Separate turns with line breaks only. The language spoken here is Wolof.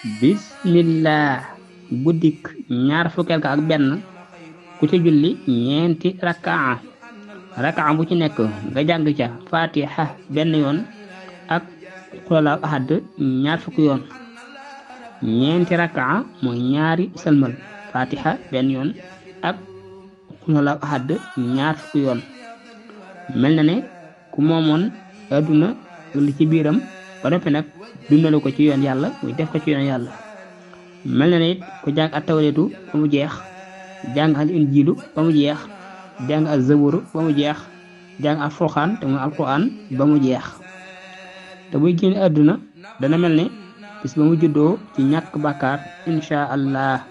bismillah guddik ñaar fukkeel ka ak benn ku ci julli ñeenti rakaa bu ci nekk nga jàng ca fatiha benn yoon ak xulallaahu ahad ñaar fukki yoon ñeenti rakaa mooy ñaari sëlmal fatiha benn yoon ak xulallaahu ahad ñaar fukki yoon mel na ne ku moomoon adduna li ci biiram ba noppi nag dundale ko ci yoon yàlla muy def ko ci yoon yàlla mel na ne it ku jàng at tawreetu ba mu jeex jàng al injiilu ba mu jeex jàng al zaburu ba mu jeex jàng al furxaan te muy alquran ba mu jeex te buy génn àdduna dana mel ne bis ba mu juddoo ci ñàkk bàkkaar insha allah